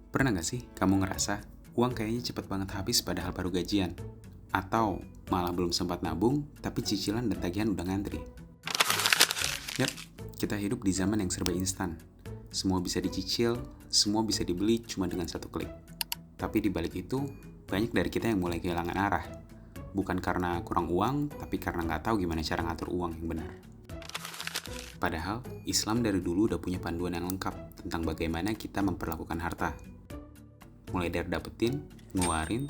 Pernah nggak sih kamu ngerasa uang kayaknya cepet banget habis padahal baru gajian? Atau malah belum sempat nabung, tapi cicilan dan tagihan udah ngantri? Yap, kita hidup di zaman yang serba instan. Semua bisa dicicil, semua bisa dibeli cuma dengan satu klik. Tapi di balik itu, banyak dari kita yang mulai kehilangan arah. Bukan karena kurang uang, tapi karena nggak tahu gimana cara ngatur uang yang benar. Padahal, Islam dari dulu udah punya panduan yang lengkap tentang bagaimana kita memperlakukan harta. Mulai dari dapetin, ngeluarin,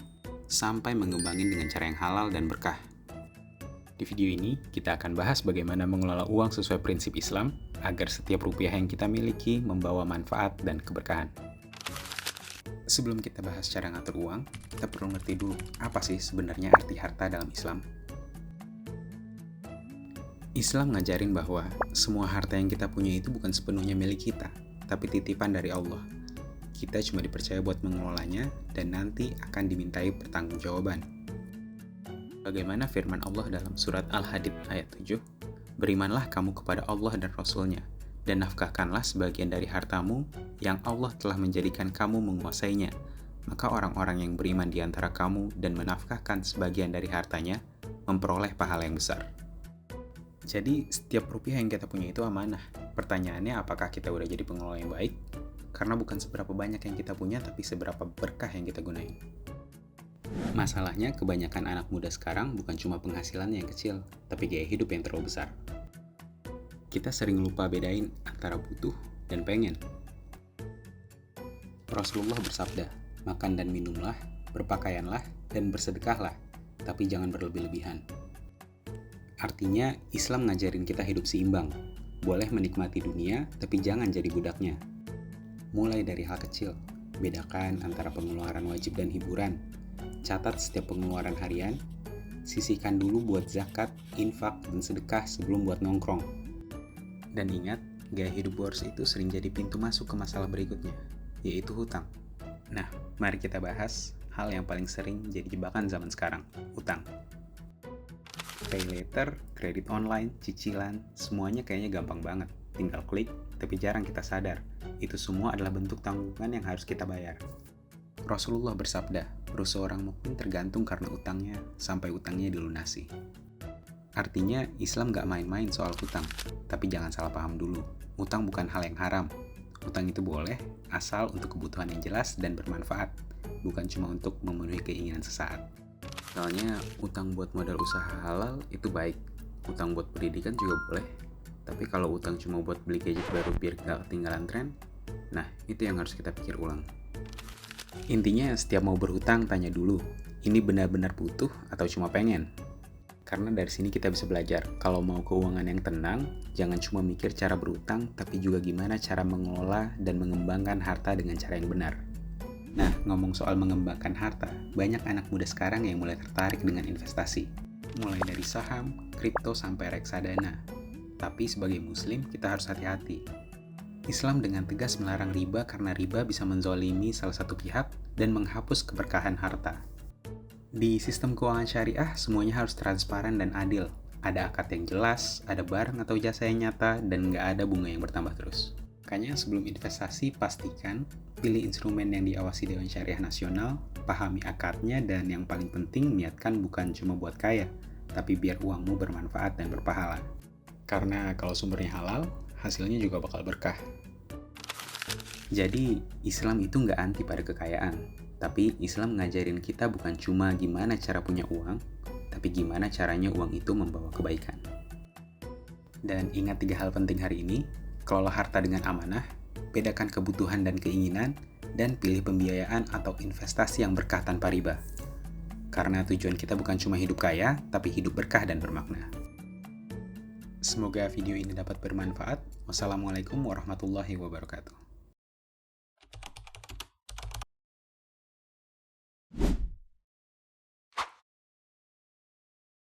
sampai mengembangin dengan cara yang halal dan berkah. Di video ini, kita akan bahas bagaimana mengelola uang sesuai prinsip Islam agar setiap rupiah yang kita miliki membawa manfaat dan keberkahan. Sebelum kita bahas cara ngatur uang, kita perlu ngerti dulu apa sih sebenarnya arti harta dalam Islam. Islam ngajarin bahwa semua harta yang kita punya itu bukan sepenuhnya milik kita, tapi titipan dari Allah. Kita cuma dipercaya buat mengelolanya dan nanti akan dimintai pertanggungjawaban. Bagaimana firman Allah dalam surat Al-Hadid ayat 7? Berimanlah kamu kepada Allah dan Rasul-Nya, dan nafkahkanlah sebagian dari hartamu yang Allah telah menjadikan kamu menguasainya. Maka orang-orang yang beriman di antara kamu dan menafkahkan sebagian dari hartanya, memperoleh pahala yang besar. Jadi, setiap rupiah yang kita punya itu amanah. Pertanyaannya, apakah kita udah jadi pengelola yang baik? Karena bukan seberapa banyak yang kita punya, tapi seberapa berkah yang kita gunain. Masalahnya, kebanyakan anak muda sekarang bukan cuma penghasilannya yang kecil, tapi gaya hidup yang terlalu besar. Kita sering lupa bedain antara butuh dan pengen. Rasulullah bersabda, makan dan minumlah, berpakaianlah, dan bersedekahlah, tapi jangan berlebih-lebihan. Artinya, Islam ngajarin kita hidup seimbang. Boleh menikmati dunia, tapi jangan jadi budaknya. Mulai dari hal kecil, bedakan antara pengeluaran wajib dan hiburan. Catat setiap pengeluaran harian, sisihkan dulu buat zakat, infak, dan sedekah sebelum buat nongkrong. Dan ingat, gaya hidup boros itu sering jadi pintu masuk ke masalah berikutnya, yaitu hutang. Nah, mari kita bahas hal yang paling sering jadi jebakan zaman sekarang, hutang. Pay later, kredit online, cicilan, semuanya kayaknya gampang banget. Tinggal klik, tapi jarang kita sadar. Itu semua adalah bentuk tanggungan yang harus kita bayar. Rasulullah bersabda, ruh seorang mukmin tergantung karena utangnya, sampai utangnya dilunasi. Artinya, Islam gak main-main soal hutang. Tapi jangan salah paham dulu, utang bukan hal yang haram. Utang itu boleh, asal untuk kebutuhan yang jelas dan bermanfaat, bukan cuma untuk memenuhi keinginan sesaat. Soalnya, utang buat modal usaha halal itu baik. Utang buat pendidikan juga boleh. Tapi kalau utang cuma buat beli gadget baru biar gak ketinggalan tren, nah itu yang harus kita pikir ulang. Intinya, setiap mau berhutang, tanya dulu, ini benar-benar butuh atau cuma pengen? Karena dari sini kita bisa belajar, kalau mau keuangan yang tenang, jangan cuma mikir cara berhutang, tapi juga gimana cara mengelola dan mengembangkan harta dengan cara yang benar. Nah, ngomong soal mengembangkan harta, banyak anak muda sekarang yang mulai tertarik dengan investasi. Mulai dari saham, kripto, sampai reksadana. Tapi sebagai muslim, kita harus hati-hati. Islam dengan tegas melarang riba karena riba bisa menzolimi salah satu pihak dan menghapus keberkahan harta. Di sistem keuangan syariah, semuanya harus transparan dan adil. Ada akad yang jelas, ada barang atau jasa yang nyata, dan nggak ada bunga yang bertambah terus. Makanya sebelum investasi, pastikan pilih instrumen yang diawasi Dewan Syariah Nasional, pahami akadnya, dan yang paling penting, niatkan bukan cuma buat kaya, tapi biar uangmu bermanfaat dan berpahala. Karena kalau sumbernya halal, hasilnya juga bakal berkah. Jadi, Islam itu nggak anti pada kekayaan, tapi Islam ngajarin kita bukan cuma gimana cara punya uang, tapi gimana caranya uang itu membawa kebaikan. Dan ingat 3 hal penting hari ini, kelola harta dengan amanah, bedakan kebutuhan dan keinginan, dan pilih pembiayaan atau investasi yang berkah tanpa riba. Karena tujuan kita bukan cuma hidup kaya, tapi hidup berkah dan bermakna. Semoga video ini dapat bermanfaat. Wassalamualaikum warahmatullahi wabarakatuh.